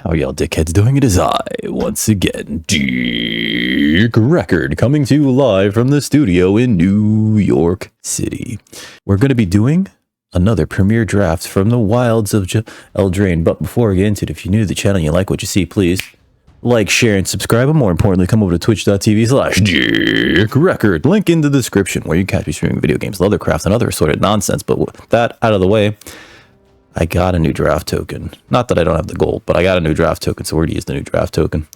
How y'all dickheads doing? It is I, once again, Dick Record, coming to you live from the studio in New York City. We're going to be doing another premiere draft from the wilds of Eldraine. But before I get into it, if you're new to the channel and you like what you see, please like, share, and subscribe. And more importantly, come over to twitch.tv/Dick Record. Link in the description where you catch me streaming video games, leathercraft, and other assorted nonsense. But with that out of the way, I got a new draft token. Not that I don't have the gold, but I got a new draft token, so we're going to use the new draft token.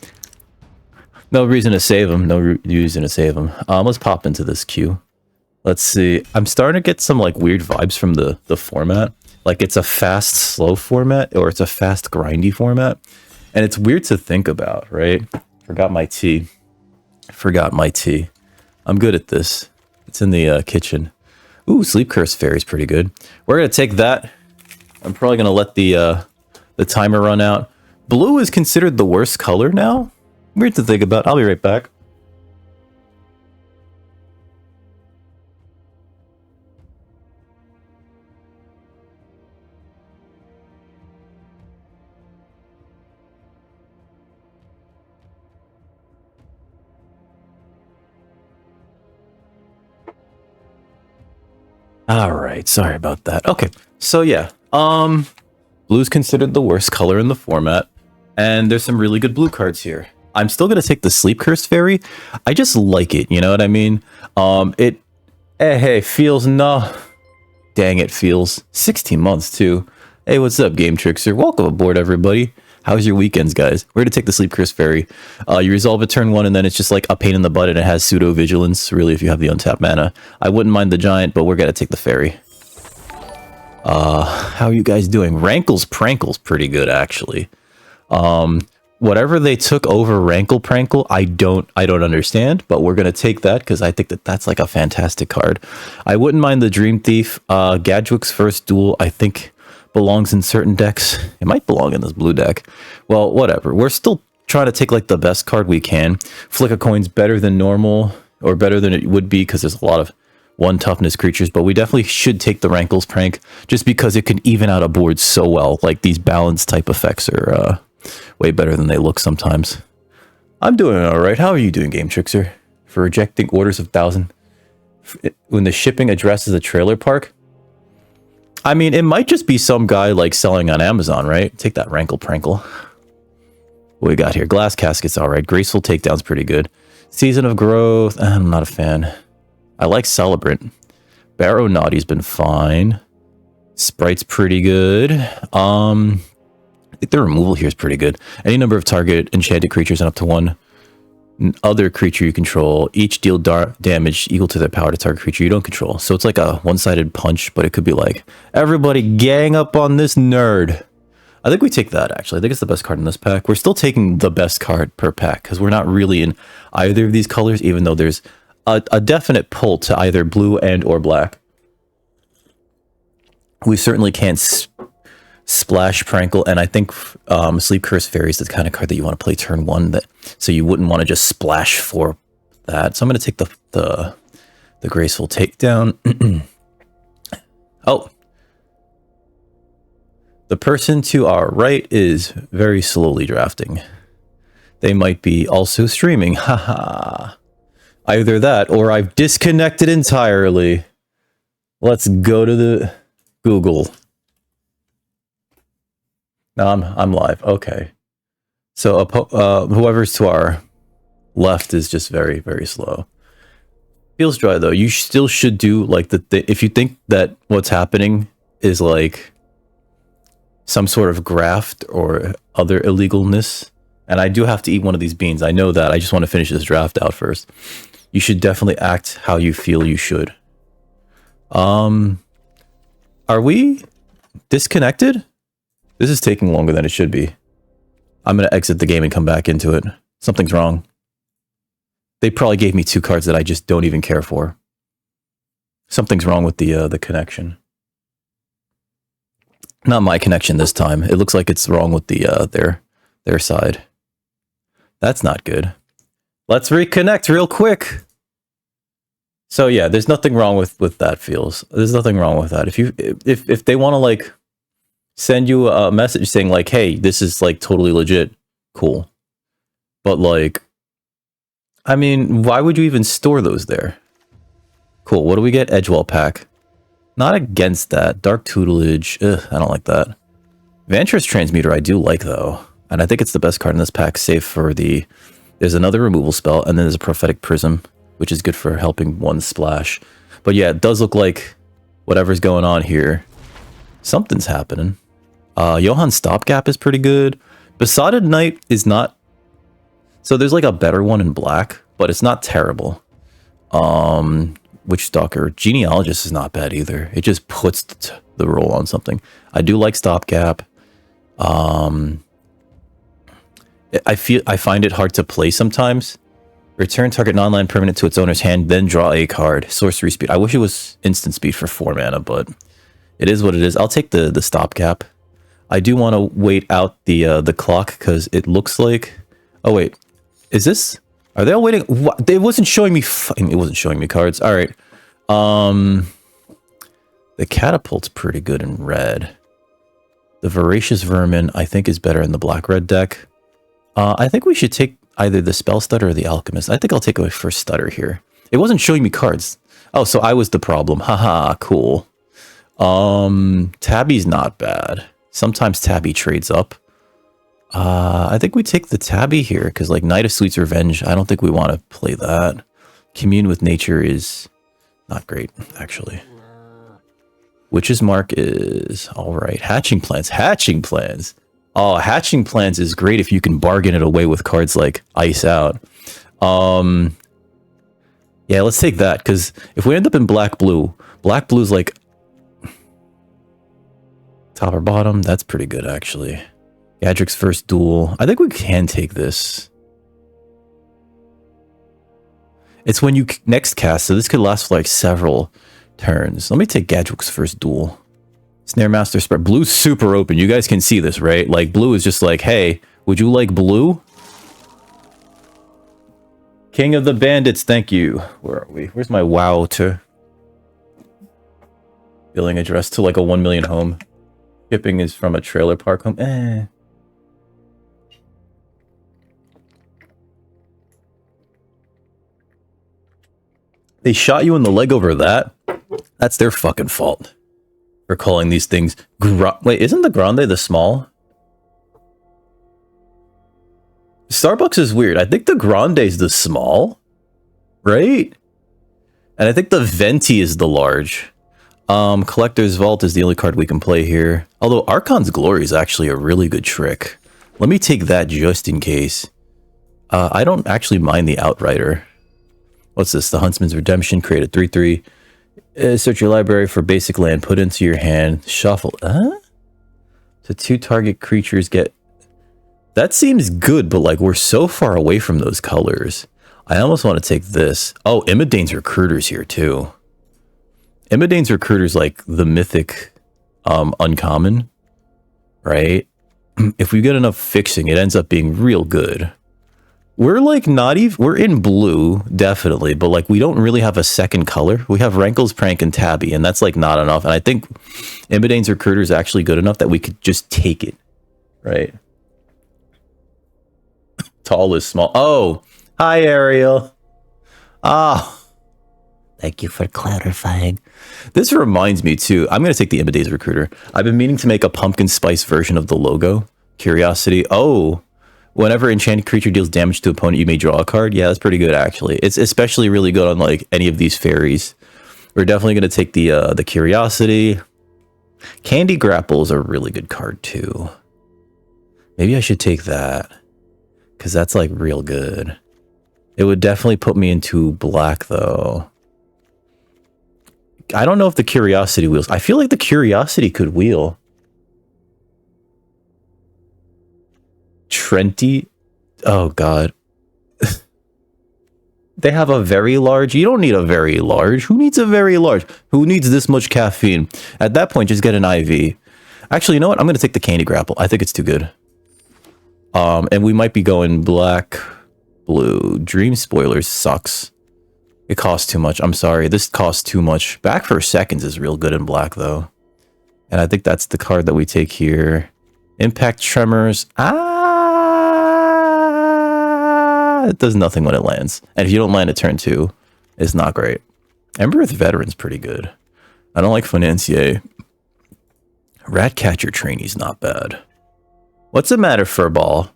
No reason to save them. No reason to save them. Let's pop into this queue. Let's see. I'm starting to get some like weird vibes from the format. Like it's a fast, slow format, or it's a fast, grindy format. And it's weird to think about, right? Forgot my tea. I'm good at this. It's in the kitchen. Ooh, Sleep Curse Fairy's pretty good. We're going to take that. I'm probably going to let the timer run out. Blue is considered the worst color now? Weird to think about. I'll be right back. All right, sorry about that. Okay, so yeah, blue's considered the worst color in the format, and there's some really good blue cards here. I'm still gonna take the Sleep Curse Fairy. I just like it, you know what I mean? Feels no. Dang, it feels 16 months too. Hey, what's up, Game Trickster? Welcome aboard, everybody. How's your weekends, guys? We're gonna take the Sleep Curse Fairy. You resolve it turn 1, and then it's just like a pain in the butt, and it has pseudo vigilance. Really, if you have the untapped mana, I wouldn't mind the giant, but we're gonna take the fairy. How are you guys doing? Rankle's Prankle's pretty good, actually. Whatever they took over Rankle Prankle, I don't understand, but we're gonna take that because I think that's like a fantastic card. I wouldn't mind the Dream Thief. Gadgewick's first duel, I think, belongs in certain decks. It might belong in this blue deck. Well, whatever. We're still trying to take like the best card we can. Flick a Coin's better than normal, or better than it would be because there's a lot of 1 toughness creatures, but we definitely should take the Rankle's Prank just because it can even out a board so well. Like these balance type effects are way better than they look sometimes. I'm doing all right. How are you doing, Game Trickster? For rejecting orders of 1,000 when the shipping address is a trailer park? I mean, it might just be some guy like selling on Amazon, right? Take that Rankle Prankle. What we got here? Glass Casket's all right. Graceful Takedown's pretty good. Season of Growth, I'm not a fan. I like Celebrant. Barrow Naughty's been fine. Sprite's pretty good. I think the removal here is pretty good. Any number of target enchanted creatures and up to 1 other creature you control, each deal damage equal to their power to target creature you don't control. So it's like a one-sided punch, but it could be like, everybody gang up on this nerd. I think we take that, actually. I think it's the best card in this pack. We're still taking the best card per pack because we're not really in either of these colors, even though there's a definite pull to either blue and or black. We certainly can't splash Prankle, and I think Sleep Curse Fairy is the kind of card that you want to play turn 1, so you wouldn't want to just splash for that. So I'm going to take the Graceful Takedown. Oh, the person to our right is very slowly drafting. They might be also streaming. Haha. Either that, or I've disconnected entirely. Let's go to the Google. No, I'm live. Okay. So whoever's to our left is just very, very slow. Feels dry though. You still should do like if you think that what's happening is like some sort of graft or other illegalness. And I do have to eat one of these beans. I know that. I just want to finish this draft out first. You should definitely act how you feel you should. Are we disconnected? This is taking longer than it should be. I'm going to exit the game and come back into it. Something's wrong. They probably gave me 2 cards that I just don't even care for. Something's wrong with the connection. Not my connection this time. It looks like it's wrong with the their side. That's not good. Let's reconnect real quick. So yeah, there's nothing wrong with that feels. There's nothing wrong with that. If they want to like send you a message saying like, hey, this is like totally legit. Cool. But like, I mean, why would you even store those there? Cool. What do we get? Edgewell pack. Not against that. Dark tutelage. Ugh, I don't like that. Vantress transmuter I do like though. And I think it's the best card in this pack, save for the... There's another removal spell, and then there's a prophetic prism, which is good for helping one splash. But yeah, it does look like whatever's going on here, something's happening. Johan's Stopgap is pretty good. Besotted Knight is not... So there's like a better one in black, but it's not terrible. Witch Stalker. Genealogist is not bad either. It just puts the roll on something. I do like Stopgap. I find it hard to play sometimes. Return target non-land permanent to its owner's hand, then draw a card. Sorcery speed. I wish it was instant speed for 4 mana, but it is what it is. I'll take the Stopgap. I do want to wait out the clock because it looks like... Oh wait, is this? Are they all waiting? What? It wasn't showing me. It wasn't showing me cards. All right. The Catapult's pretty good in red. The Voracious Vermin I think is better in the black-red deck. I think we should take either the Spell Stutter or the Alchemist. I think I'll take a first Stutter here. It wasn't showing me cards. Oh, so I was the problem. Haha, cool. Tabby's not bad. Sometimes Tabby trades up. I think we take the Tabby here, because like Knight of Sweet's Revenge, I don't think we want to play that. Commune with Nature is not great, actually. Witch's Mark is alright. Hatching Plans. Hatching Plans! Oh, Hatching Plans is great if you can bargain it away with cards like Ice Out. Yeah, let's take that, because if we end up in black-blue, black-blue's like... Top or bottom, that's pretty good, actually. Gadrick's First Duel. I think we can take this. It's when you next cast, so this could last for like several turns. Let me take Gadrick's First Duel. Snare Master Spread. Blue's super open. You guys can see this, right? Like, blue is just like, hey, would you like blue? King of the Bandits, thank you. Where are we? Where's my wow to? Billing address to like a 1 million home. Shipping is from a trailer park home. They shot you in the leg over that? That's their fucking fault. For calling these things... Wait, isn't the Grande the small? Starbucks is weird. I think the Grande is the small. Right? And I think the Venti is the large. Collector's Vault is the only card we can play here. Although Archon's Glory is actually a really good trick. Let me take that just in case. I don't actually mind the Outrider. What's this? The Huntsman's Redemption. Create a 3/3. Search your library for basic land. Put into your hand. Shuffle. So 2 target creatures get... That seems good, but like we're so far away from those colors. I almost want to take this. Oh, Imidane's Recruiter's here too. Imidane's Recruiter's like the mythic uncommon, right? If we get enough fixing, it ends up being real good. We're like not even... We're in blue, definitely, but like we don't really have a second color. We have Rankles, Prank, and Tabby, and that's like not enough. And I think Imidane's Recruiter is actually good enough that we could just take it, right? Tall is small. Oh, hi, Ariel. Ah, thank you for clarifying. This reminds me too. I'm going to take the Imidane's Recruiter. I've been meaning to make a pumpkin spice version of the logo. Curiosity. Oh, whenever enchanted creature deals damage to opponent, you may draw a card. Yeah, that's pretty good actually. It's especially really good on like any of these fairies. We're definitely going to take the Curiosity. Candy Grapple is a really good card too. Maybe I should take that. Because that's like real good. It would definitely put me into black though. I don't know if the Curiosity wheels. I feel like the Curiosity could wheel. Trenty. Oh god. They have a very large. You don't need a very large. Who needs a very large? Who needs this much caffeine? At that point, just get an IV. Actually, you know what? I'm going to take the Candy Grapple. I think it's too good. And we might be going black, blue. Dream Spoilers sucks. It costs too much. I'm sorry. This costs too much. Back for Seconds is real good in black, though. And I think that's the card that we take here. Impact Tremors. It does nothing when it lands. And if you don't land at turn 2, it's not great. Embereth Veteran's pretty good. I don't like Financier. Ratcatcher Trainee's not bad. What's the matter, Furball?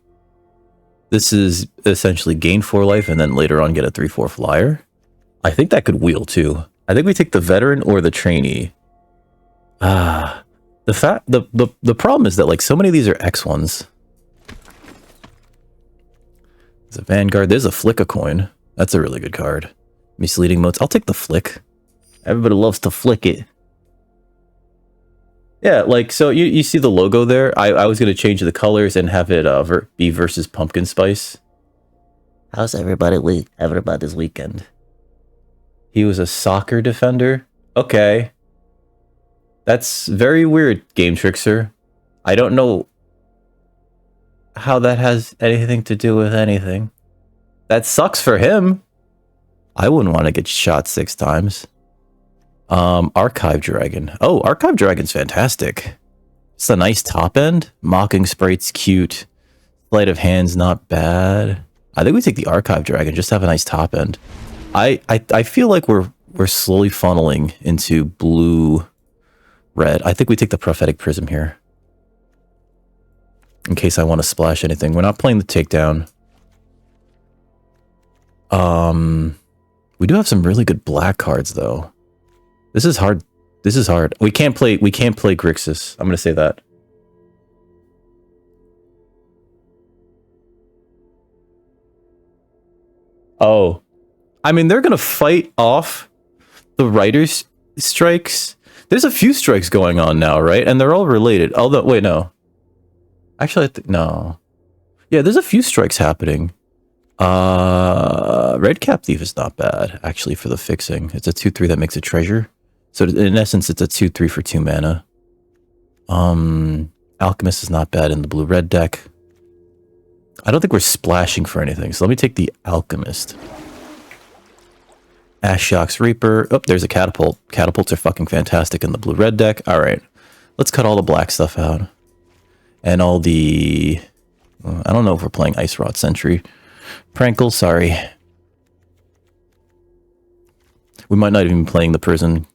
This is essentially gain 4 life and then later on get a 3/4 flyer. I think that could wheel too. I think we take the Veteran or the Trainee. The problem is that like so many of these are X ones. There's a Vanguard. There's a Flick a coin. That's a really good card. Misleading Modes. I'll take the Flick. Everybody loves to flick it. Yeah, like, so you see the logo there? I was going to change the colors and have it be versus Pumpkin Spice. How's everybody's weekend? He was a soccer defender? Okay. That's very weird, Game Trickster. I don't know how that has anything to do with anything. That sucks for him. I wouldn't want to get shot 6 times. Archive Dragon. Oh, Archive Dragon's fantastic. It's a nice top end. Mocking Sprite's cute. Sleight of Hand's not bad. I think we take the Archive Dragon, just have a nice top end. I feel like we're slowly funneling into blue red. I think we take the Prophetic Prism here. In case I want to splash anything. We're not playing the takedown. We do have some really good black cards though. This is hard. This is hard. We can't play Grixis. I'm gonna say that. Oh. I mean, they're gonna fight off the writer's strikes. There's a few strikes going on now, right? And they're all related. Although, wait, no. Actually, I think, no. Yeah, there's a few strikes happening. Red Cap Thief is not bad, actually, for the fixing. It's a 2/3 that makes a treasure. So in essence, it's a 2/3 for 2 mana. Alchemist is not bad in the blue-red deck. I don't think we're splashing for anything, so let me take the Alchemist. Ashiok's Reaper. Oh, there's a Catapult. Catapults are fucking fantastic in the blue-red deck. All right. Let's cut all the black stuff out. And all the... I don't know if we're playing Ice Rod Sentry. Prankle, sorry. We might not even be playing the Prison,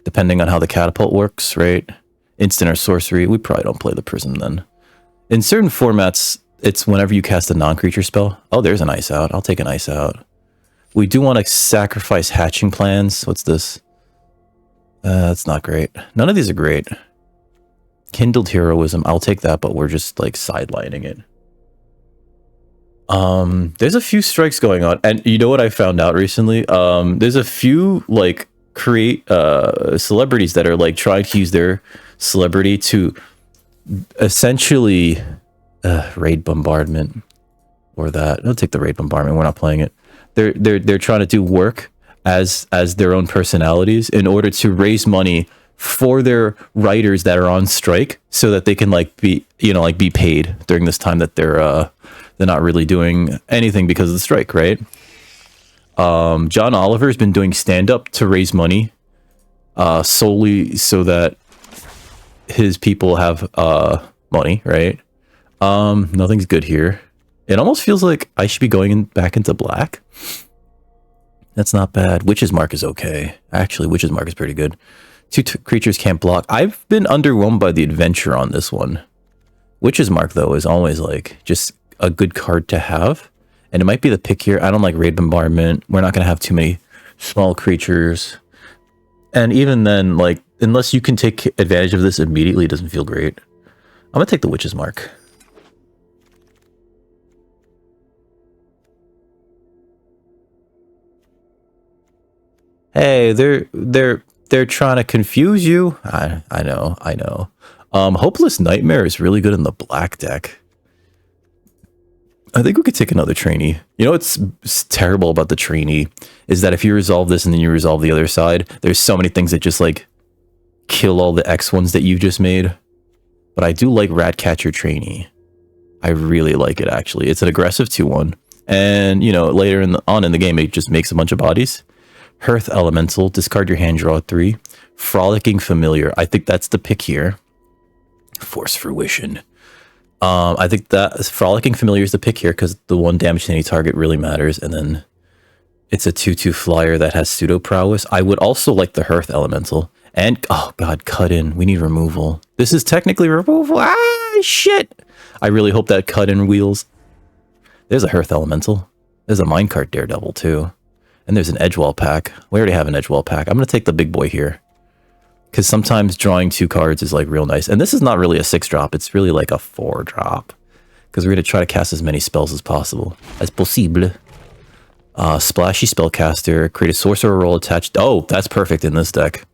depending on how the Catapult works, right? Instant or Sorcery. We probably don't play the Prison then. In certain formats, it's whenever you cast a non-creature spell. Oh, there's an Ice Out. I'll take an Ice Out. We do want to sacrifice Hatching Plans. What's this? That's not great. None of these are great. Kindled Heroism. I'll take that, but we're just like sidelining it. There's a few strikes going on, and you know what I found out recently? There's a few like celebrities that are like trying to use their celebrity to essentially raid bombardment or that. I'll take the raid bombardment. We're not playing it. They're trying to do work as their own personalities in order to raise money for their writers that are on strike, so that they can like be paid during this time that they're not really doing anything because of the strike, right? John Oliver's been doing stand-up to raise money solely so that his people have money, right? Nothing's good here. It almost feels like I should be going back into black. That's not bad. Witch's Mark is okay. Actually, Witch's Mark is pretty good. 2 creatures can't block. I've been underwhelmed by the adventure on this one. Witch's Mark, though, is always like just a good card to have. And it might be the pick here. I don't like Raid Bombardment. We're not going to have too many small creatures. And even then, like, unless you can take advantage of this immediately, it doesn't feel great. I'm going to take the Witch's Mark. Hey, they're trying to confuse you. I know. Hopeless Nightmare is really good in the black deck. I think we could take another trainee. You know what's terrible about the trainee is that if you resolve this and then you resolve the other side, there's so many things that just like kill all the X ones that you just made. But I do like Ratcatcher Trainee. I really like it, actually. It's an aggressive 2/1. And, you know, later on in the game, it just makes a bunch of bodies. Hearth Elemental, discard your hand, draw 3. Frolicking Familiar. I think that's the pick here. Force Fruition. I think that Frolicking Familiar is the pick here because the 1 damage to any target really matters, and then it's a 2/2 flyer that has pseudo prowess. I would also like the Hearth Elemental. And, oh god, cut in. We need removal. This is technically removal. Ah, shit! I really hope that cut in wheels. There's a Hearth Elemental. There's a Minecart Daredevil, too. And there's an Edgewall pack. We already have an Edgewall pack. I'm going to take the big boy here. Because sometimes drawing 2 cards is, like, real nice. And this is not really a 6-drop. It's really, like, a 4-drop. Because we're going to try to cast as many spells as possible. As possible. Splashy Spellcaster. Create a Sorcerer role attached. Oh, that's perfect in this deck.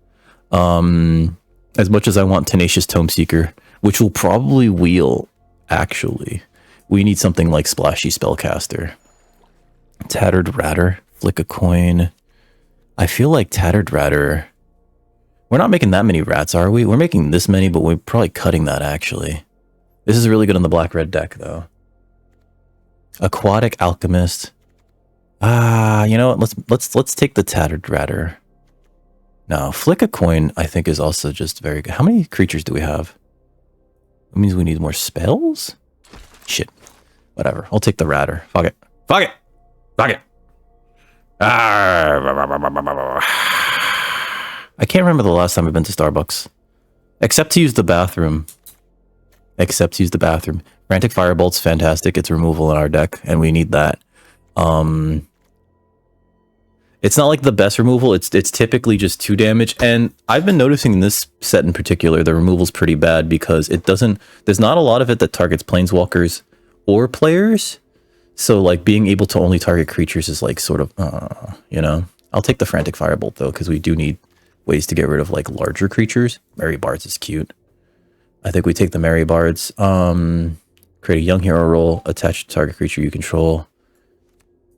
As much as I want Tenacious Tomeseeker, which will probably wheel, actually. We need something like Splashy Spellcaster. Tattered Ratter. Flick a coin. I feel like Tattered Ratter... We're not making that many rats, are we? We're making this many, but we're probably cutting that, actually. This is really good on the black-red deck, though. Aquatic Alchemist. You know what? Let's take the Tattered Ratter. No, Flick a Coin, I think, is also just very good. How many creatures do we have? That means we need more spells? Shit. Whatever. I'll take the Ratter. Fuck it. Fuck it! Fuck it! I can't remember the last time I've been to Starbucks. Except to use the bathroom. Frantic Firebolt's fantastic. It's removal in our deck, and we need that. It's not like the best removal. It's typically just 2 damage. And I've been noticing in this set in particular, the removal's pretty bad because it doesn't... There's not a lot of it that targets planeswalkers or players. So, like, being able to only target creatures is, like, sort of... you know? I'll take the Frantic Firebolt, though, because we do need ways to get rid of, like, larger creatures. Mary Bards is cute. I think we take the Mary Bards. Create a Young Hero role, attach to target creature you control.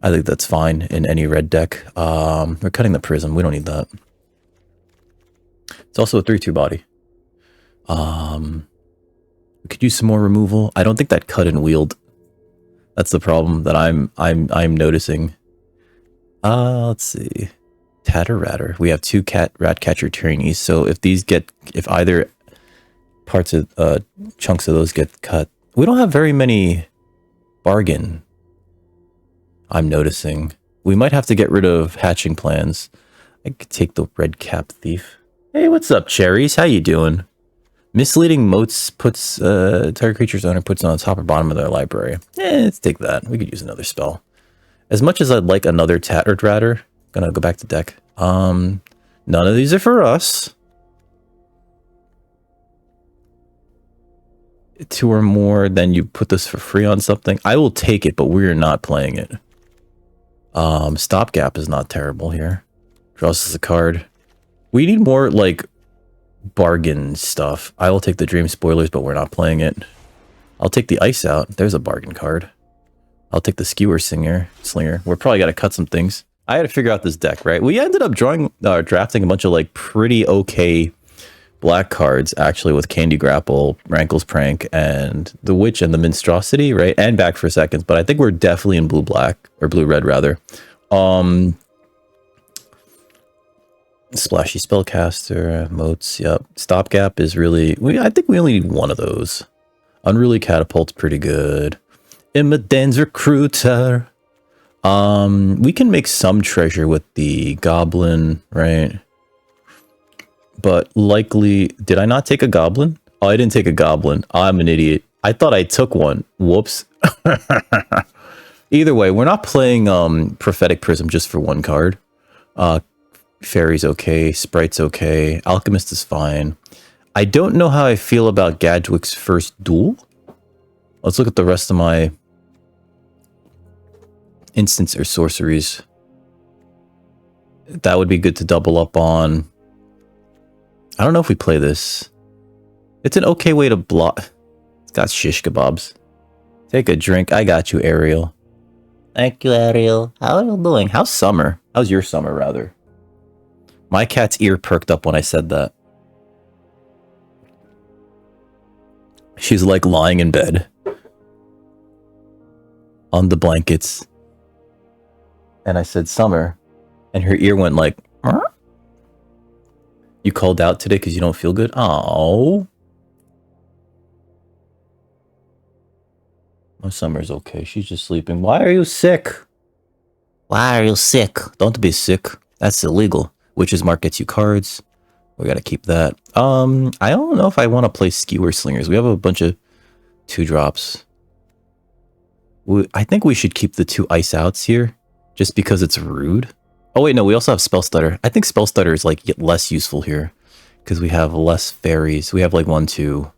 I think that's fine in any red deck. We're cutting the Prism. We don't need that. It's also a 3/2 body. We could use some more removal. I don't think that cut and wield. That's the problem that I'm noticing. Let's see. Tatter Ratter. We have 2 Ratcatcher Tyrannies. So if either parts of chunks of those get cut, we don't have very many bargain. I'm noticing. We might have to get rid of Hatching Plans. I could take the Red Cap Thief. Hey, what's up, Cherries? How you doing? Misleading Motes puts target creature's owner puts it on the top or bottom of their library. Let's take that. We could use another spell. As much as I'd like another Tattered Ratter, gonna go back to deck. None of these are for us. 2 or more, then you put this for free on something. I will take it, but we're not playing it. Stopgap is not terrible here. Draws us a card. We need more, like, bargain stuff. I will take the Dream Spoilers, but we're not playing it. I'll take the Ice Out. There's a bargain card. I'll take the Skewer Slinger. We're probably got to cut some things. I had to figure out this deck, right? We ended up drafting a bunch of, like, pretty okay black cards, actually, with Candy Grapple, Rankle's Prank, and the Witch and the Minstrosity, right? And Back for Seconds, but I think we're definitely in blue-black, or blue-red, rather. Splashy Spellcaster, Motes, yep. Stopgap is really... I think we only need one of those. Unruly Catapult's pretty good. Immoden's Recruiter. We can make some treasure with the Goblin, right? But likely... Did I not take a Goblin? Oh, I didn't take a Goblin. I'm an idiot. I thought I took one. Whoops. Either way, we're not playing Prophetic Prism just for 1 card. Fairy's okay. Sprite's okay. Alchemist is fine. I don't know how I feel about Gadwick's First Duel. Let's look at the rest of my instants or sorceries. That would be good to double up on. I don't know if we play this. It's an okay way to block. It's got shish kebabs. Take a drink. I got you, Ariel. Thank you, Ariel. How are you doing? How's summer? How's your summer, rather? My cat's ear perked up when I said that. She's like lying in bed. On the blankets. And I said, summer. And her ear went like... Huh? You called out today because you don't feel good? Oh. Oh, Summer's okay. She's just sleeping. Why are you sick? Why are you sick? Don't be sick. That's illegal. Witch's Mark gets you cards. We gotta keep that. I don't know if I want to play Skewer Slingers. We have a bunch of 2-drops. I think we should keep the 2 Ice Outs here, just because it's rude. Oh wait, no, we also have Spell Stutter. I think Spell Stutter is like less useful here, because we have less fairies. We have like 1, 2.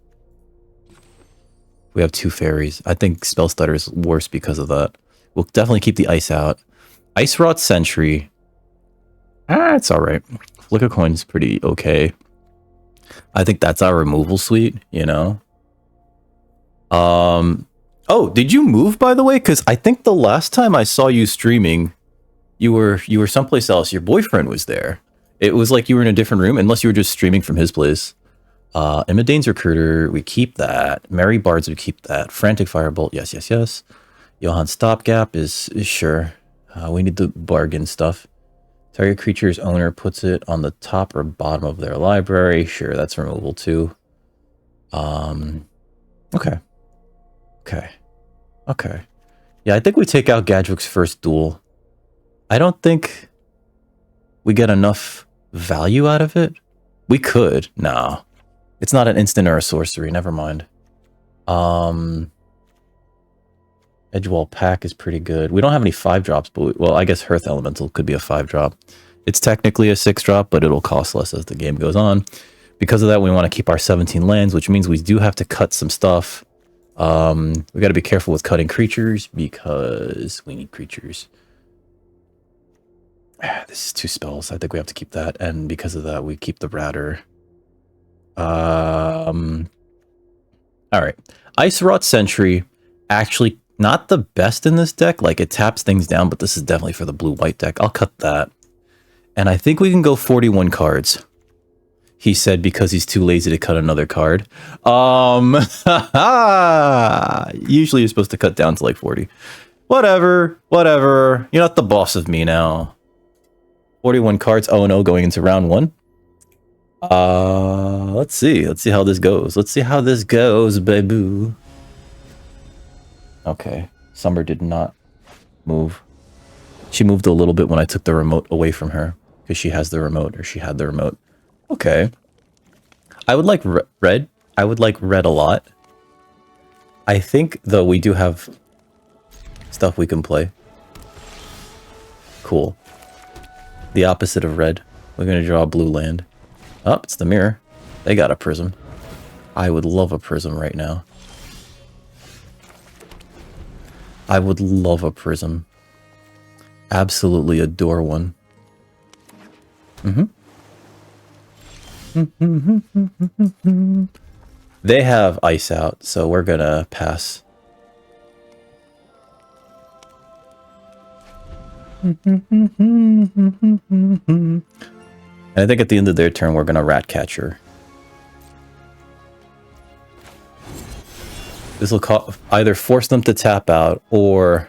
We have 2 fairies. I think Spell Stutter is worse because of that. We'll definitely keep the Ice Out. Ice Wrought Sentry. It's alright. Flick a Coin is pretty okay. I think that's our removal suite, you know? Oh, did you move, by the way? Because I think the last time I saw you streaming, you were someplace else. Your boyfriend was there. It was like you were in a different room, unless you were just streaming from his place. Imadane's Recruiter, we keep that. Merry Bards, we keep that. Frantic Firebolt, yes, yes, yes. Johan's Stopgap is sure. We need the bargain stuff. Target creature's owner puts it on the top or bottom of their library. Sure, that's removable too. Okay. Okay. Yeah, I think we take out Gadgewick's first duel. I don't think we get enough value out of it. We could. No. It's not an instant or a sorcery. Never mind. Edgewall Pack is pretty good. We don't have any 5-drops, but well, I guess Hearth Elemental could be a 5-drop. It's technically a 6-drop, but it'll cost less as the game goes on. Because of that, we want to keep our 17 lands, which means we do have to cut some stuff. We got to be careful with cutting creatures because we need creatures. This is 2 spells. I think we have to keep that, and because of that, we keep the Ratter. All right. Ice Wrought Sentry, actually not the best in this deck. Like, it taps things down, but this is definitely for the blue-white deck. I'll cut that. And I think we can go 41 cards. He said because he's too lazy to cut another card. Usually you're supposed to cut down to like 40. Whatever. You're not the boss of me now. 41 cards, 0-0 going into round 1. Let's see how this goes. Baby. Okay, Summer did not move. She moved a little bit when I took the remote away from her, because she has the remote, or she had the remote. Okay. I would like red. I would like red a lot. I think, though, we do have stuff we can play. Cool. The opposite of red. We're going to draw a blue land. Oh, it's the mirror. They got a prism. I would love a prism right now. I would love a prism. Absolutely adore one. They have Ice Out, so we're gonna pass. And I think at the end of their turn, we're gonna Ratcatcher. This will either force them to tap out or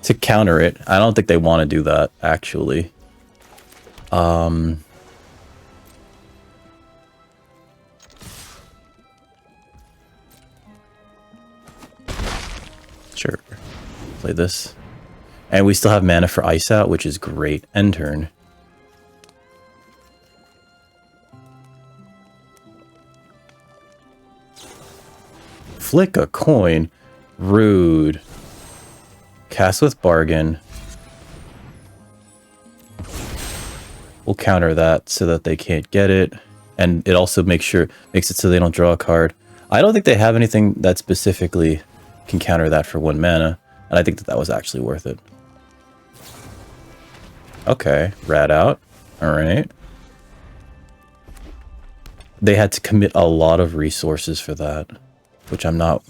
to counter it. I don't think they want to do that, actually. Sure. Play this. And we still have mana for Ice Out, which is great. End turn. Flick a coin. Rude. Cast with Bargain. We'll counter that so that they can't get it. And it also makes it so they don't draw a card. I don't think they have anything that specifically can counter that for 1 mana. And I think that was actually worth it. Okay, Rat out. Alright. They had to commit a lot of resources for that, which I'm not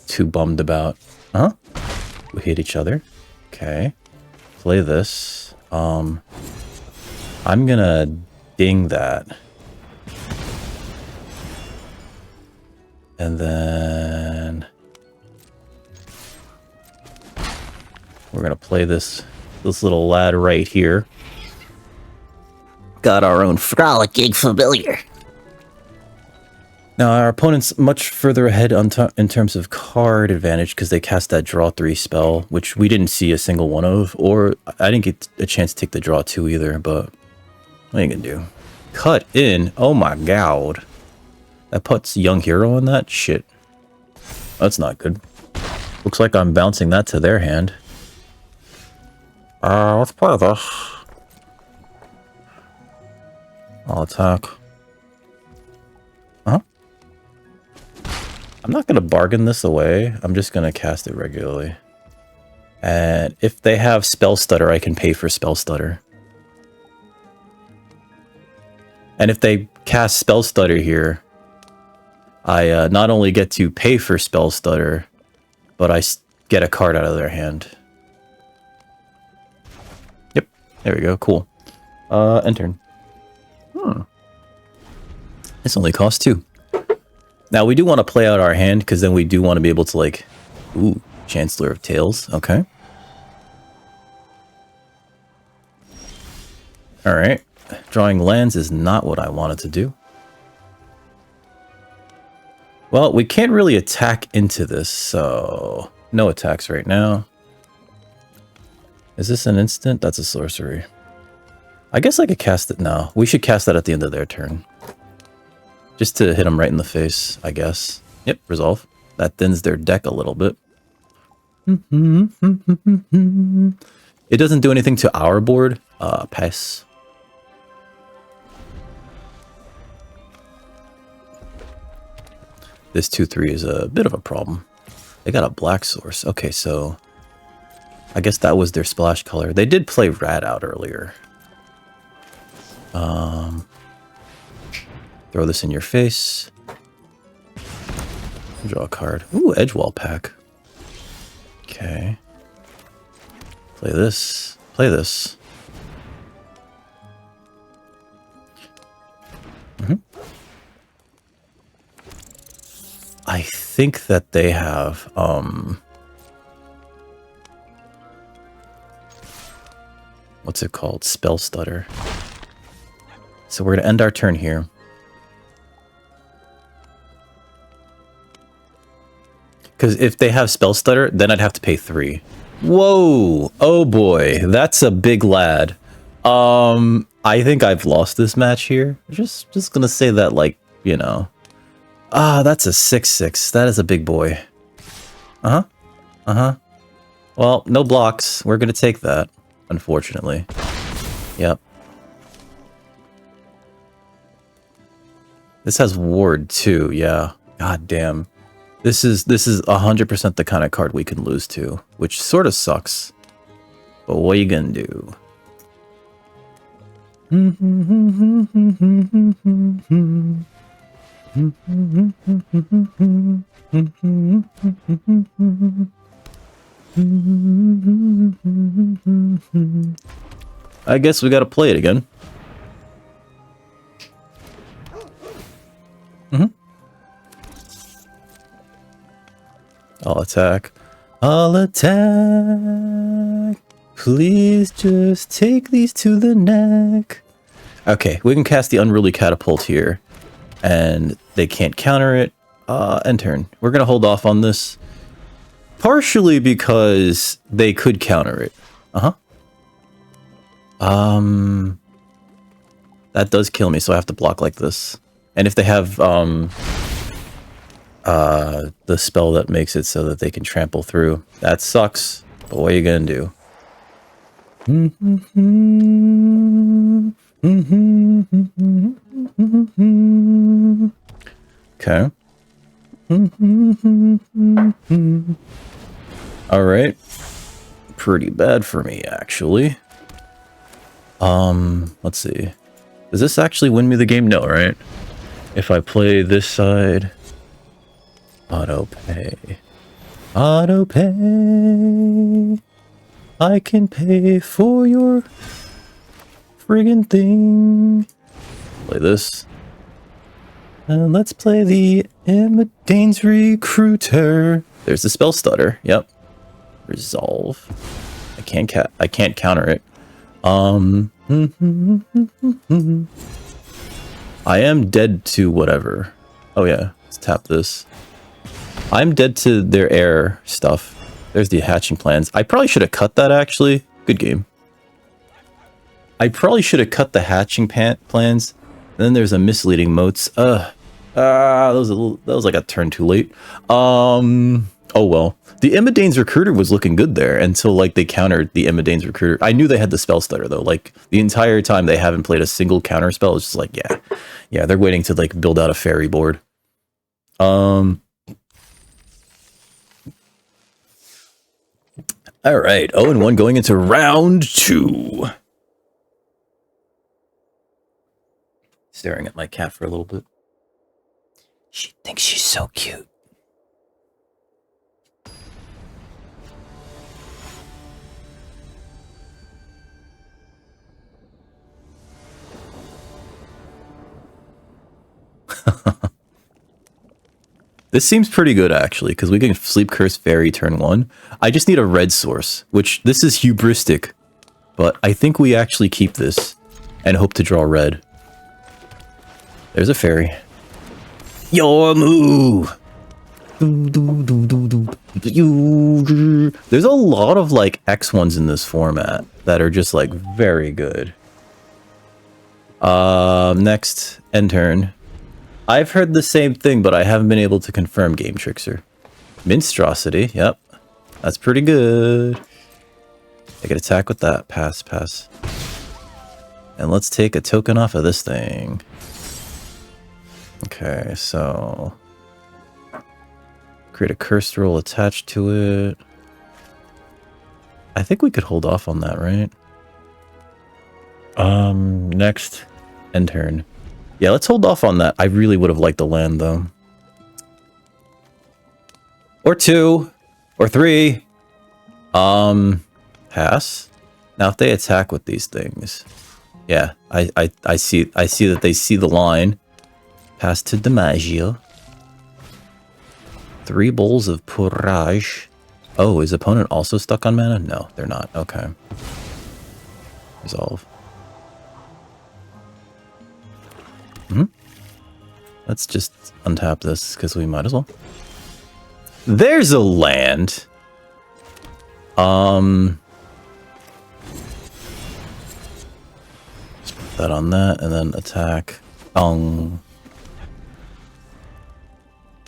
too bummed about. Huh? We hit each other. Okay. Play this. I'm gonna ding that. And then we're gonna play this little lad right here. Got our own frolicking familiar. Now, our opponent's much further ahead in terms of card advantage because they cast that draw 3 spell, which we didn't see a single one of, or I didn't get a chance to take the draw 2 either, but what are you gonna do? Cut in? Oh my god. That puts Young Hero in that? Shit. That's not good. Looks like I'm bouncing that to their hand. Let's play this. I'll attack. Huh? I'm not going to bargain this away. I'm just going to cast it regularly. And if they have Spell Stutter, I can pay for Spell Stutter. And if they cast Spell Stutter here, I not only get to pay for Spell Stutter, but I get a card out of their hand. Yep, there we go, cool. End turn. This only costs 2. Now, we do want to play out our hand, because then we do want to be able to, like... Ooh, Chancellor of Tails, okay. Alright. Drawing lands is not what I wanted to do. Well, we can't really attack into this, so... No attacks right now. Is this an instant? That's a sorcery. I guess I could cast it now. We should cast that at the end of their turn. Just to hit them right in the face, I guess. Yep, resolve. That thins their deck a little bit. It doesn't do anything to our board. Pass. This 2/3 is a bit of a problem. They got a black source. Okay, so... I guess that was their splash color. They did play Rat out earlier. Throw this in your face. Draw a card. Ooh, Edgewall pack. Okay. Play this. Play this. I think that they have, what's it called? Spell Stutter. So we're going to end our turn here. Because if they have Spell Stutter, then I'd have to pay 3. Whoa! Oh boy, that's a big lad. I think I've lost this match here. Just gonna say that, like, you know. That's a 6/6. That is a big boy. Well, no blocks. We're gonna take that, unfortunately. Yep. This has ward too, yeah. God damn. This is 100% the kind of card we can lose to, which sort of sucks. But what are you gonna do? I guess we gotta play it again. I'll attack. I'll attack. Please just take these to the neck. Okay, we can cast the Unruly Catapult here. And they can't counter it. End turn. We're going to hold off on this. Partially because they could counter it. That does kill me, so I have to block like this. And if they have the spell that makes it so that they can trample through, that sucks. But what are you gonna do? Okay. Alright. Pretty bad for me, actually. Let's see. Does this actually win me the game? No, right? If I play this side... Auto pay. Auto pay. I can pay for your friggin' thing. Play this. And let's play the Dane's Recruiter. There's the Spell Stutter. Yep. Resolve. I can't counter it. I am dead to whatever. Oh yeah, let's tap this. I'm dead to their air stuff. There's the hatching plans. I probably should have cut that, actually. Good game. I probably should have cut the hatching plans. Then there's a misleading moats. That was like a turn too late. Oh well. The Imidane's Recruiter was looking good there until like they countered the Imidane's Recruiter. I knew they had the spell stutter though. Like the entire time they haven't played a single counter spell. It's just like, yeah, they're waiting to like build out a fairy board. All right, 0-1 going into round 2. Staring at my cat for a little bit. She thinks she's so cute. This seems pretty good, actually, because we can Sleep Curse Fairy turn 1. I just need a red source, which this is hubristic, but I think we actually keep this and hope to draw red. There's a fairy. Your move! There's a lot of, like, X1s in this format that are just, like, very good. Next, end turn. I've heard the same thing, but I haven't been able to confirm, Game Trickster. Minstrosity, yep. That's pretty good. I can attack with that. Pass, pass. And let's take a token off of this thing. Okay, so... create a cursed roll attached to it. I think we could hold off on that, right? Next, end turn. Yeah, let's hold off on that. I really would have liked the land, though. Or 2. Or 3. Pass. Now, if they attack with these things... yeah, I see that they see the line. Pass to DiMaggio. 3 bowls of Pourage. Oh, is opponent also stuck on mana? No, they're not. Okay. Resolve. Let's just untap this, because we might as well. There's a land. Just put that on that, and then attack.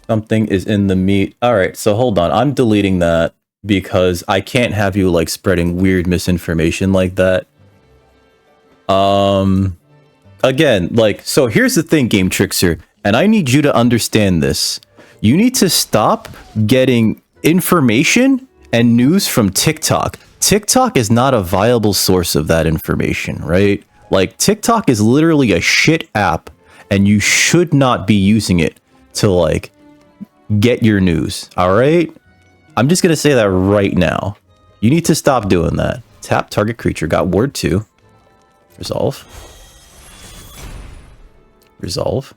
Something is in the meat. Alright, so hold on. I'm deleting that, because I can't have you, like, spreading weird misinformation like that. Again, like, so here's the thing, Game Trickster, and I need you to understand this. You need to stop getting information and news from TikTok. TikTok is not a viable source of that information, right? Like, TikTok is literally a shit app, and you should not be using it to, like, get your news, alright? I'm just gonna say that right now. You need to stop doing that. Tap target creature, got ward 2. Resolve. Resolve.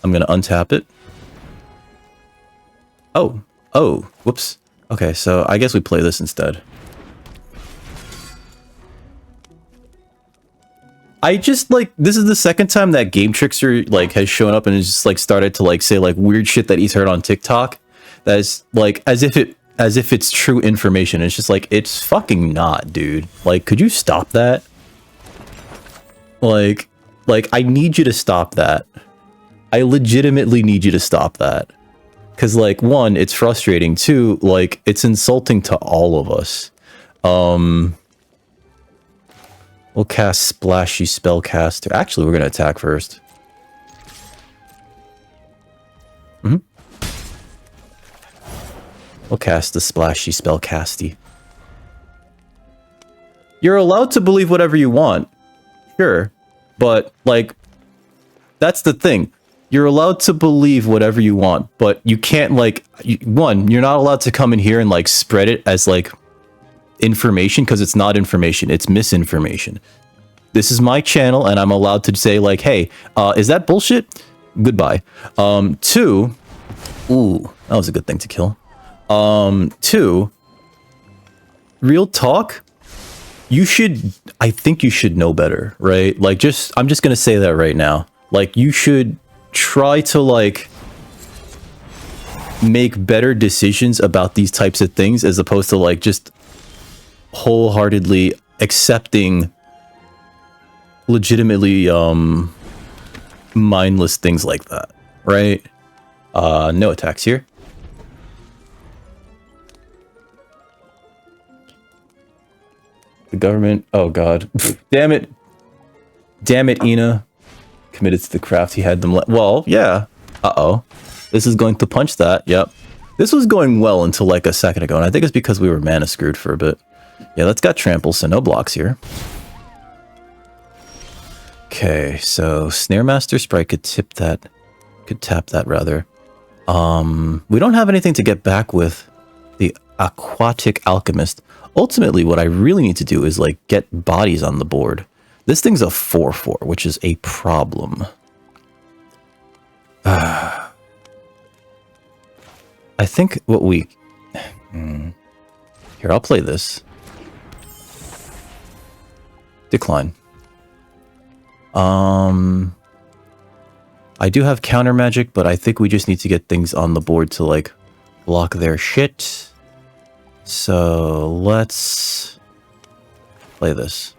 I'm gonna untap it. Oh, whoops. Okay, so I guess we play this instead. I just, like, this is the second time that Game Trickster, like, has shown up and has just, like, started to, like, say, like, weird shit that he's heard on TikTok. That is, like, as if it's true information. It's just, like, it's fucking not, dude. Like, could you stop that? Like, I need you to stop that. I legitimately need you to stop that. Because, like, 1, it's frustrating. 2, like, it's insulting to all of us. We'll cast Splashy Spellcaster. Actually, we're going to attack first. We'll cast the Splashy Spellcasty. You're allowed to believe whatever you want. Sure. But, like, that's the thing. You're allowed to believe whatever you want, but you can't, like, 1, you're not allowed to come in here and, like, spread it as, like, information, because it's not information, it's misinformation. This is my channel, and I'm allowed to say, like, hey, is that bullshit? Goodbye. 2, ooh, that was a good thing to kill. 2, real talk, I think you should know better, right? Like, I'm just gonna say that right now. Like, you should try to like make better decisions about these types of things as opposed to like just wholeheartedly accepting legitimately mindless things like that, right? No attacks here. The government, oh god. Damn it. Damn it, Ina. Committed to the craft, he had them well, yeah. Uh-oh. This is going to punch that, yep. This was going well until like a second ago, and I think it's because we were mana screwed for a bit. Yeah, that's got trample, so no blocks here. Okay, so Snare Master Sprite could tap that rather. We don't have anything to get back with the Aquatic Alchemist. Ultimately, what I really need to do is like get bodies on the board. This thing's a 4/4, which is a problem. I think what we... Here, I'll play this. Decline. I do have counter magic, but I think we just need to get things on the board to like block their shit. So let's play this.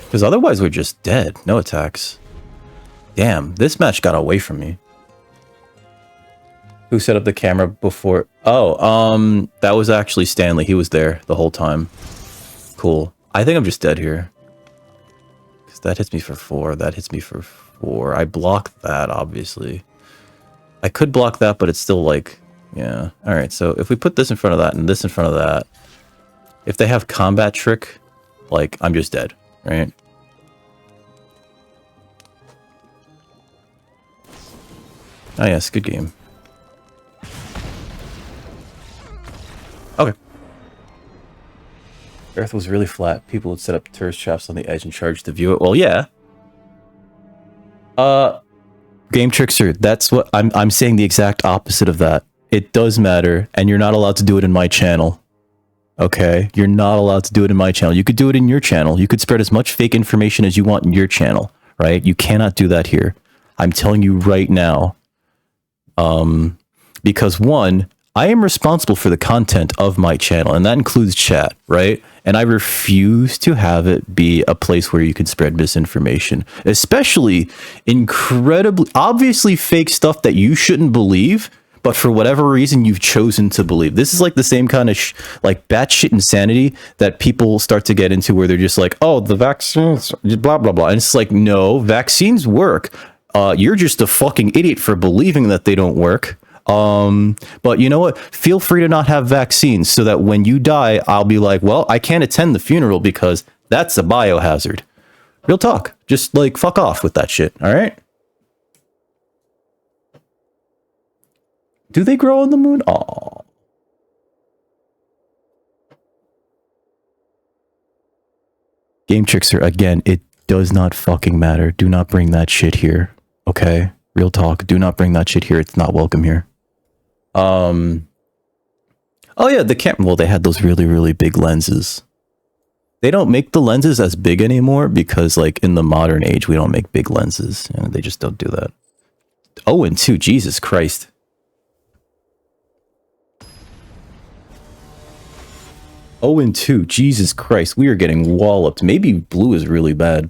Because otherwise we're just dead. No attacks. Damn, this match got away from me. Who set up the camera before? Oh, that was actually Stanley. He was there the whole time. Cool. I think I'm just dead here. Because that hits me for 4. That hits me for 4. I blocked that, obviously. I could block that, but it's still like... Yeah. Alright, so if we put this in front of that and this in front of that... If they have combat trick, like, I'm just dead, right? Oh yes, good game. Okay. Earth was really flat. People would set up tourist traps on the edge and charge to view it. Well, yeah. Game Trickster, that's what I'm saying, the exact opposite of that. It does matter, and you're not allowed to do it in my channel. Okay? You're not allowed to do it in my channel. You could do it in your channel. You could spread as much fake information as you want in your channel, right? You cannot do that here. I'm telling you right now. Because one, I am responsible for the content of my channel, and that includes chat, right? And I refuse to have it be a place where you can spread misinformation, especially incredibly, obviously fake stuff that you shouldn't believe, but for whatever reason you've chosen to believe. This is like the same kind of like batshit insanity that people start to get into, where they're just like, oh, the vaccines, blah, blah, blah. And it's like, no, vaccines work. You're just a fucking idiot for believing that they don't work. But you know what? Feel free to not have vaccines so that when you die, I'll be like, well, I can't attend the funeral because that's a biohazard. Real talk. Just like fuck off with that shit. All right. Do they grow on the moon? Aw. Game Trickster, again, it does not fucking matter. Do not bring that shit here. Okay? Real talk. Do not bring that shit here. It's not welcome here. Oh yeah, the camera. Well, they had those really, really big lenses. They don't make the lenses as big anymore because, like, in the modern age, we don't make big lenses. You know, they just don't do that. 0-2, Jesus Christ. Oh, and 2, Jesus Christ, we are getting walloped. Maybe blue is really bad.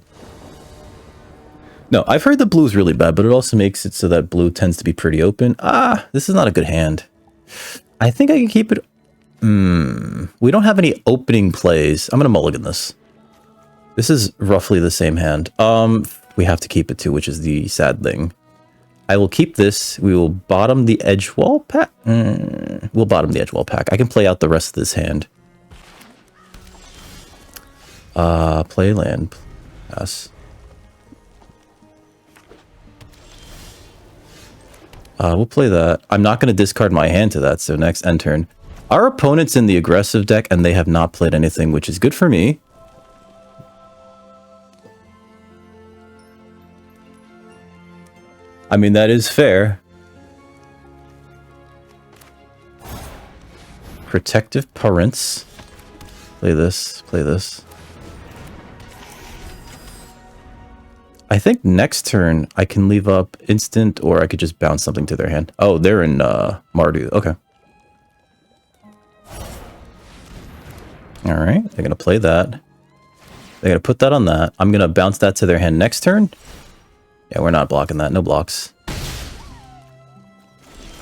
No, I've heard that blue is really bad, but it also makes it so that blue tends to be pretty open. Ah, this is not a good hand. I think I can keep it... We don't have any opening plays. I'm gonna mulligan this. This is roughly the same hand. We have to keep it too, which is the sad thing. I will keep this. We will bottom the edge wall pack. We'll bottom the edge wall pack. I can play out the rest of this hand. Play land. Pass. We'll play that. I'm not going to discard my hand to that, so next end turn. Our opponent's in the aggressive deck, and they have not played anything, which is good for me. I mean, that is fair. Protective Parents. Play this. Play this. I think next turn I can leave up instant, or I could just bounce something to their hand. Oh, they're in Mardu. Okay. Alright, they're going to play that. They're going to put that on that. I'm going to bounce that to their hand next turn. Yeah, we're not blocking that. No blocks.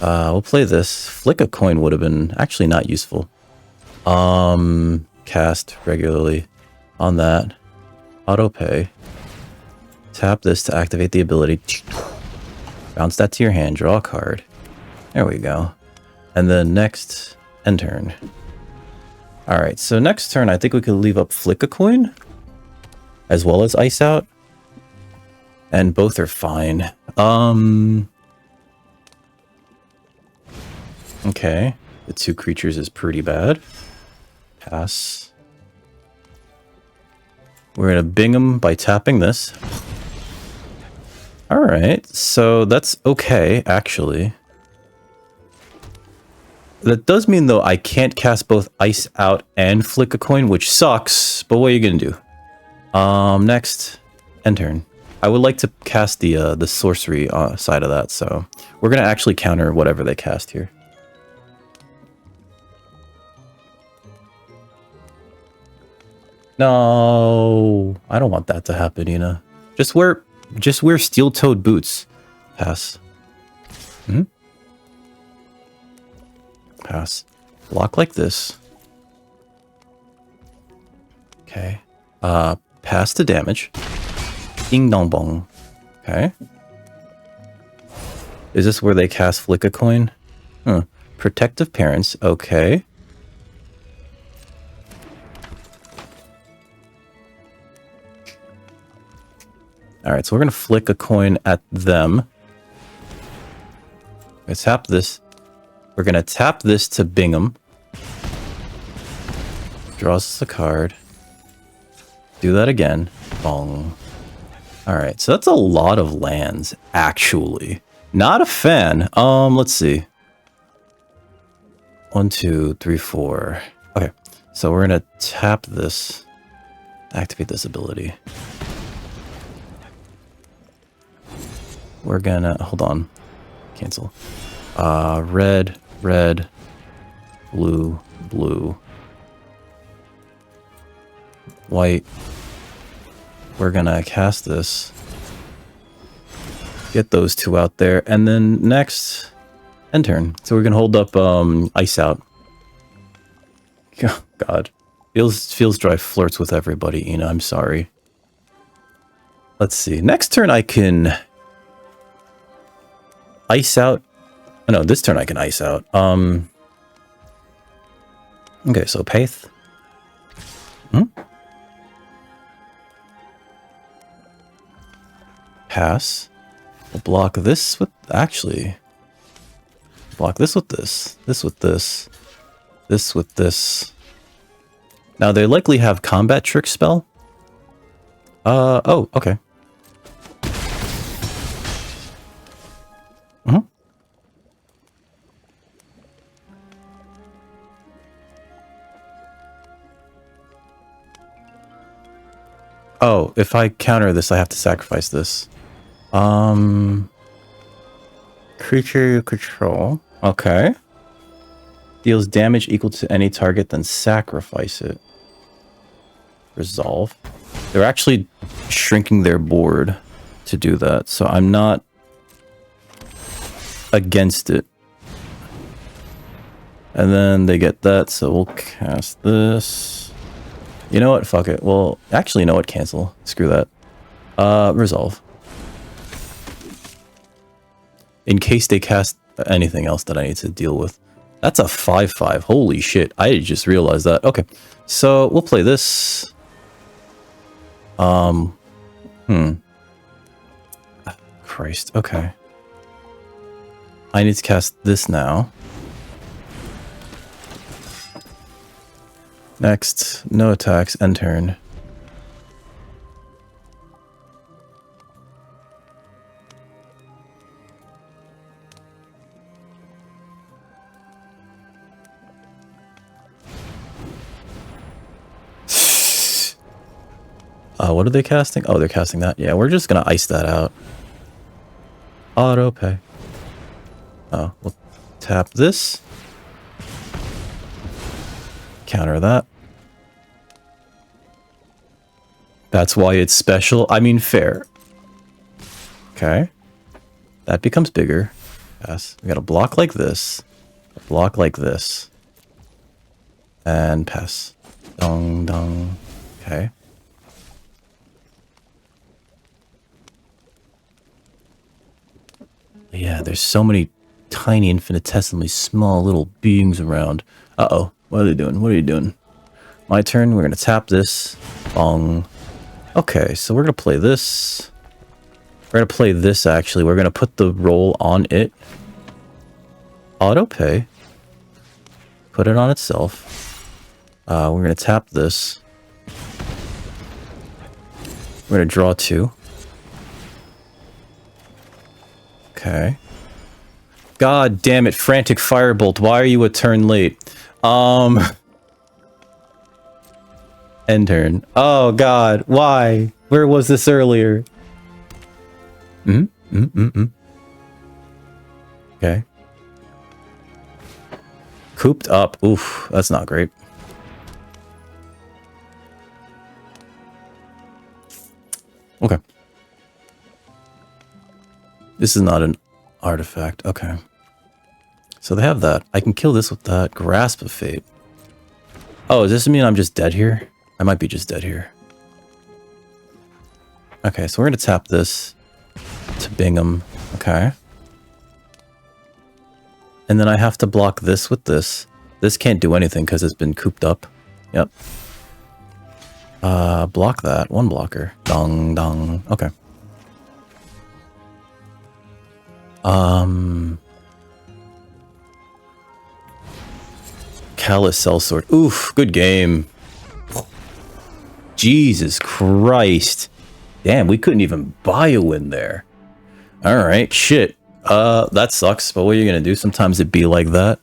We'll play this. Flick a coin would have been actually not useful. Cast regularly on that. Auto pay. Tap this to activate the ability. Bounce that to your hand. Draw a card. There we go. And then next end turn. Alright, so next turn I think we could leave up Flick a Coin. As well as Ice Out. And both are fine. Okay. The 2 creatures is pretty bad. Pass. We're gonna bing them by tapping this. Alright, so that's okay, actually. That does mean, though, I can't cast both Ice Out and Flick a Coin, which sucks, but what are you gonna do? Next, end turn. I would like to cast the sorcery side of that, so we're gonna actually counter whatever they cast here. No, I don't want that to happen, Ina. Just wear steel-toed boots. Pass. Pass. Block like this. Okay. Pass to damage. Ding dong bong. Okay. Is this where they cast Flick a Coin? Huh. Protective Parents. Okay. Alright, so we're going to Flick a Coin at them. Let's tap this. We're going to tap this to Bingham. Draws us a card. Do that again. Bong. Alright, so that's a lot of lands, actually. Not a fan. Let's see. 1, 2, 3, 4. Okay, so we're going to tap this. Activate this ability. We're gonna, hold on, cancel. Red, red, blue, blue, white. We're gonna cast this. Get those 2 out there, and then next, end turn. So we're gonna hold up Ice Out. Oh, God. Feels dry flirts with everybody, Ina, I'm sorry. Let's see. Next turn I can Ice Out. Oh, no, this turn I can Ice Out. Okay, so Paith. Pass. We'll block this with... Actually. Block this with this. This with this. This with this. Now, they likely have Combat Trick spell. Oh, okay. Oh, if I counter this, I have to sacrifice this. Creature you control. Okay. Deals damage equal to any target, then sacrifice it. Resolve. They're actually shrinking their board to do that, so I'm not against it. And then they get that, so we'll cast this. You know what? Fuck it. Well, actually, you know what? Cancel. Screw that. Resolve. In case they cast anything else that I need to deal with. That's a 5/5. Holy shit. I just realized that. Okay. So, we'll play this. Christ. Okay. I need to cast this now. Next, no attacks, end turn. What are they casting? Oh, they're casting that. Yeah, we're just gonna ice that out. Auto pay. Oh, we'll tap this. Counter that. That's why it's special. I mean, fair. Okay. That becomes bigger. Pass. We got a block like this. A block like this. And pass. Dong, dong. Okay. Yeah, there's so many tiny, infinitesimally small little beings around. Uh-oh. What are they doing? What are you doing? My turn. We're going to tap this. Bong. Okay, so we're going to play this. We're going to play this, actually. We're going to put the roll on it. Auto pay. Put it on itself. We're going to tap this. We're going to draw 2. Okay. God damn it, Frantic Firebolt. Why are you a turn late? End turn. Oh god, why? Where was this earlier? Okay. Cooped up. Oof, that's not great. Okay. This is not an artifact. Okay. So they have that. I can kill this with that. Grasp of Fate. Oh, does this mean I'm just dead here? I might be just dead here. Okay, so we're going to tap this to Bingham. Okay. And then I have to block this with this. This can't do anything because it's been cooped up. Yep. Block that. One blocker. Dong, dong. Okay. Callous Sellsword. Oof, good game. Jesus Christ. Damn, we couldn't even buy a win there. Alright, shit. That sucks, but what are you gonna do? Sometimes it be like that.